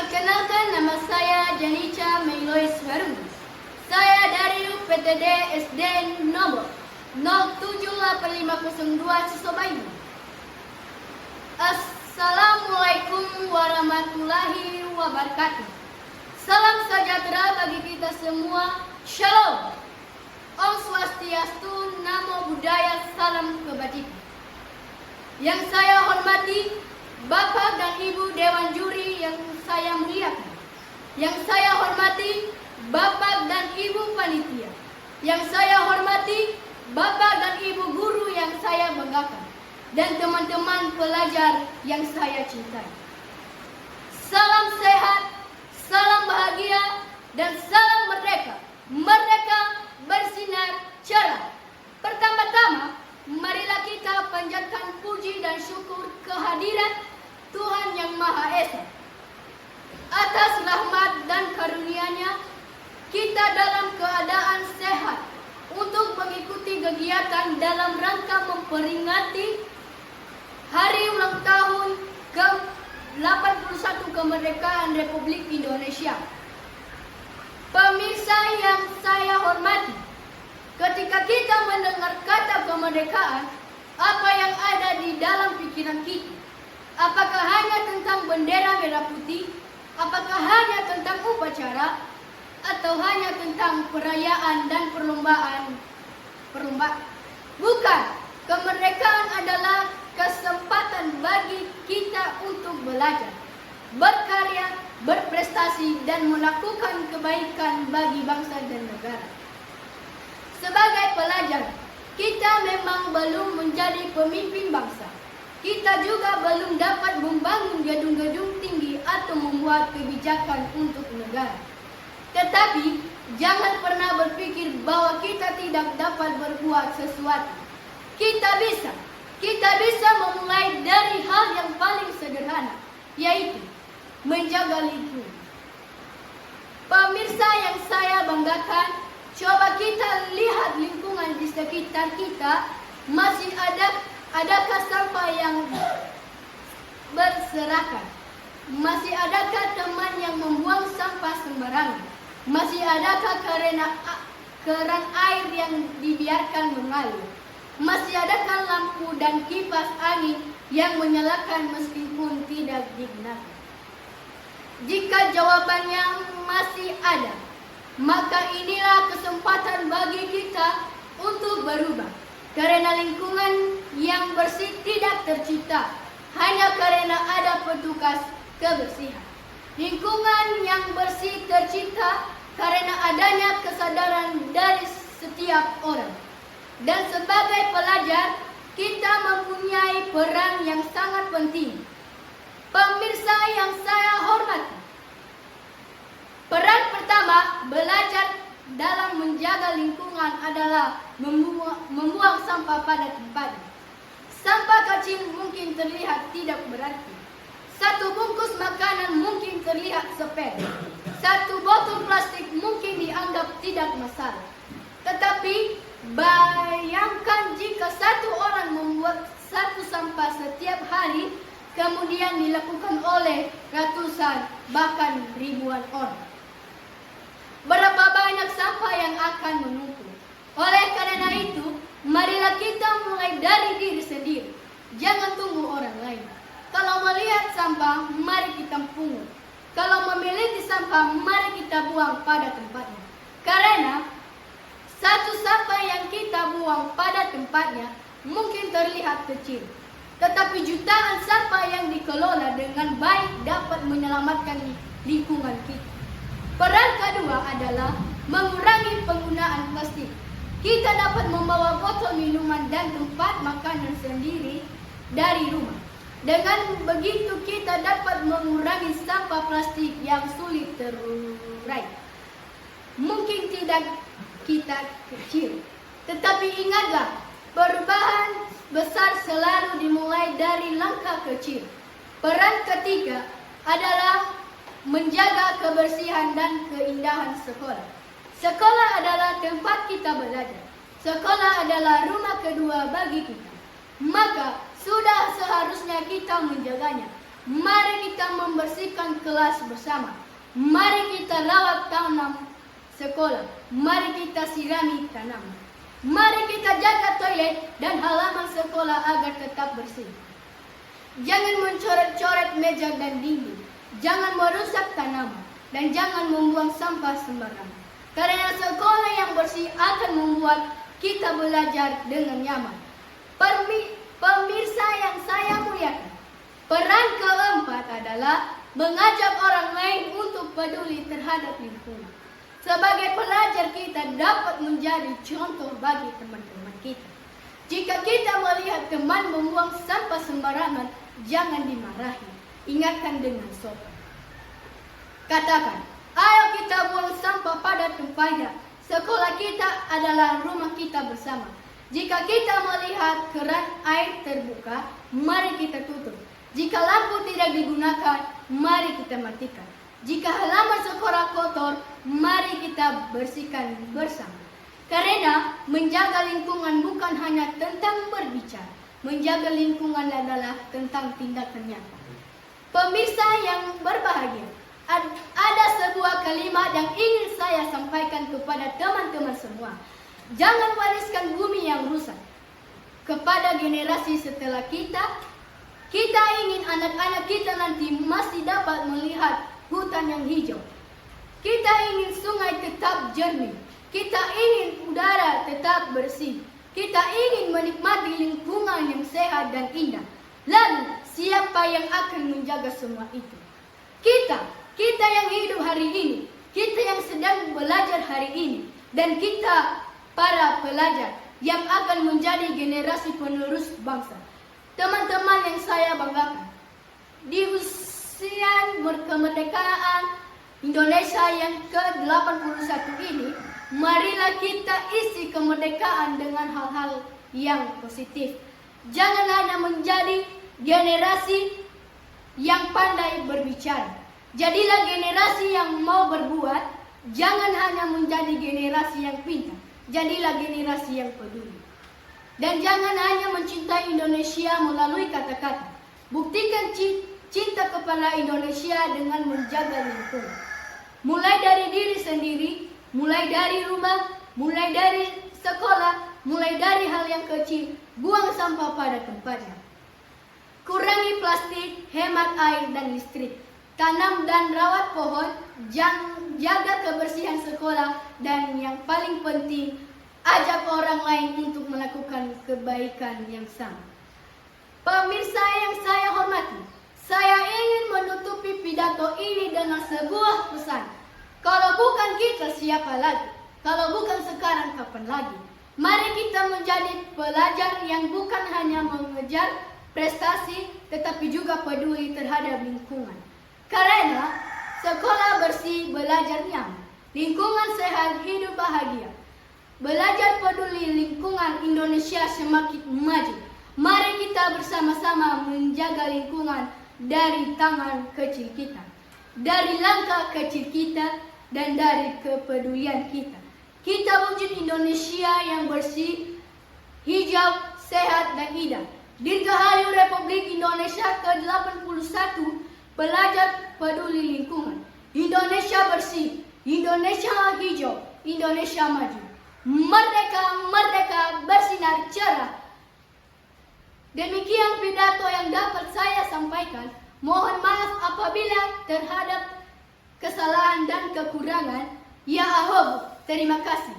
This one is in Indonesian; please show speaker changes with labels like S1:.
S1: Perkenalkan, nama saya Janica Meilois Harun. Saya dari UPTD SD nomor 078502 Cisobayu. Assalamualaikum warahmatullahi wabarakatuh. Salam sejahtera bagi kita semua. Shalom. Om Swastiastu, Namo Buddhaya, salam kebajikan. Yang saya hormati Bapak dan Ibu Dewan Juri yang saya muliakan. Yang saya hormati Bapak dan Ibu Panitia. Yang saya hormati Bapak dan Ibu Guru yang saya banggakan. Dan teman-teman pelajar yang saya cintai. Salam sehat, salam bahagia, dan salam merdeka. Merdeka bersinar cerah. Pertama-tama, marilah kita panjatkan puji dan syukur kehadiran Tuhan Yang Maha Esa. Atas rahmat dan karunia-Nya, kita dalam keadaan sehat untuk mengikuti kegiatan dalam rangka memperingati Hari Ulang Tahun ke-81 Kemerdekaan Republik Indonesia. Pemirsa yang saya hormati, ketika kita mendengar kata kemerdekaan, apa yang ada di dalam pikiran kita? Apakah hanya tentang bendera merah putih? Apakah hanya tentang upacara? Atau hanya tentang perayaan dan perlombaan? Bukan. Kemerdekaan adalah kesempatan bagi kita untuk belajar, berkarya, berprestasi, dan melakukan kebaikan bagi bangsa dan negara. Sebagai pelajar, kita memang belum menjadi pemimpin bangsa. Kita juga belum dapat membangun gedung-gedung tinggi atau membuat kebijakan untuk negara. Tetapi, jangan pernah berpikir bahwa kita tidak dapat berbuat sesuatu. Kita bisa memulai dari hal yang paling sederhana, yaitu menjaga lingkungan. Pemirsa yang saya banggakan, coba kita lihat lingkungan di sekitar kita. Masih adakah sampah yang berserakan? Masih adakah teman yang membuang sampah sembarangan? Masih adakah keran air yang dibiarkan mengalir? Masih adakah lampu dan kipas angin yang menyalakan meskipun tidak digunakan? Jika jawabannya masih ada, maka inilah kesempatan bagi kita untuk berubah. Karena lingkungan yang bersih tidak tercipta hanya karena ada petugas kebersihan. Lingkungan yang bersih tercipta karena adanya kesadaran dari setiap orang. Dan sebagai pelajar, kita mempunyai peran yang sangat penting. Pemirsa yang saya hormati, peran pertama belajar dalam menjaga lingkungan adalah membuang sampah pada tempatnya. Sampah kecil mungkin terlihat tidak berarti. Satu bungkus makanan mungkin terlihat sepele. Satu botol plastik mungkin dianggap tidak masalah. Tetapi bayangkan jika satu orang membuat satu sampah setiap hari, kemudian dilakukan oleh ratusan bahkan ribuan orang. Berapa banyak sampah yang akan menumpuk? Oleh karena itu, marilah kita mulai dari diri sendiri. Jangan tunggu orang lain. Kalau melihat sampah, mari kita pungut. Kalau memiliki sampah, mari kita buang pada tempatnya. Karena satu sampah yang kita buang pada tempatnya mungkin terlihat kecil, tetapi jutaan sampah yang dikelola dengan baik dapat menyelamatkan lingkungan kita. Peran kedua adalah mengurangi penggunaan plastik. Kita dapat membawa botol minuman dan tempat makanan sendiri dari rumah. Dengan begitu kita dapat mengurangi sampah plastik yang sulit terurai. Mungkin tidak kita kecil, tetapi ingatlah, perubahan besar selalu dimulai dari langkah kecil. Peran ketiga adalah menjaga kebersihan dan keindahan sekolah. Sekolah adalah tempat kita belajar. Sekolah adalah rumah kedua bagi kita. Maka sudah seharusnya kita menjaganya. Mari kita membersihkan kelas bersama. Mari kita rawat tanam sekolah. Mari kita sirami tanaman. Mari kita jaga toilet dan halaman sekolah agar tetap bersih. Jangan mencoret-coret meja dan dinding. Jangan merusak tanaman. Dan jangan membuang sampah sembarangan. Karena sekolah yang bersih akan membuat kita belajar dengan nyaman. Pemirsa yang saya muliakan, peran keempat adalah mengajak orang lain untuk peduli terhadap lingkungan. Sebagai pelajar kita dapat menjadi contoh bagi teman-teman kita. Jika kita melihat teman membuang sampah sembarangan, jangan dimarahi. Ingatkan dengan sopan. Katakan, ayo kita buang sampah pada tempatnya. Sekolah kita adalah rumah kita bersama. Jika kita melihat keran air terbuka, mari kita tutup. Jika lampu tidak digunakan, mari kita matikan. Jika halaman sekolah kotor, mari kita bersihkan bersama. Karena menjaga lingkungan bukan hanya tentang berbicara. Menjaga lingkungan adalah tentang tindakan nyata. Pemirsa yang berbahagia, ada sebuah kalimat yang ingin saya sampaikan kepada teman-teman semua. Jangan wariskan bumi yang rusak kepada generasi setelah kita. Kita ingin anak-anak kita nanti masih dapat melihat hutan yang hijau. Kita ingin sungai tetap jernih. Kita ingin udara tetap bersih. Kita ingin menikmati lingkungan yang sehat dan indah. Lalu, siapa yang akan menjaga semua itu? Kita yang hidup hari ini, kita yang sedang belajar hari ini, dan kita para pelajar yang akan menjadi generasi penerus bangsa. Teman-teman yang saya banggakan, di usia kemerdekaan Indonesia yang ke-81 ini, marilah kita isi kemerdekaan dengan hal-hal yang positif. Jangan hanya menjadi generasi yang pandai berbicara. Jadilah generasi yang mau berbuat. Jangan hanya menjadi generasi yang pintar. Jadilah generasi yang peduli. Dan jangan hanya mencintai Indonesia melalui kata-kata. Buktikan cinta kepada Indonesia dengan menjaga lingkungan. Mulai dari diri sendiri, mulai dari rumah, mulai dari sekolah, mulai dari hal yang kecil, buang sampah pada tempatnya. Kurangi plastik, hemat air dan listrik. Tanam dan rawat pohon, jaga kebersihan sekolah, dan yang paling penting, ajak orang lain untuk melakukan kebaikan yang sama. Pemirsa yang saya hormati, saya ingin menutupi pidato ini dengan sebuah pesan. Kalau bukan kita, siapa lagi? Kalau bukan sekarang, kapan lagi? Mari kita menjadi pelajar yang bukan hanya mengejar prestasi, tetapi juga peduli terhadap lingkungan. Karena sekolah bersih, belajar nyaman, lingkungan sehat, hidup bahagia. Belajar peduli lingkungan, Indonesia semakin maju. Mari kita bersama-sama menjaga lingkungan dari tangan kecil kita, dari langkah kecil kita, dan dari kepedulian kita. Kita wujud Indonesia yang bersih, hijau, sehat, dan indah. Dirgahayu Republik Indonesia ke-81, belajar peduli lingkungan. Indonesia bersih, Indonesia hijau, Indonesia maju. Merdeka, merdeka, bersinar cerah. Demikian pidato yang dapat saya sampaikan. Mohon maaf apabila terhadap kesalahan dan kekurangan. Ya Ahob, terima kasih.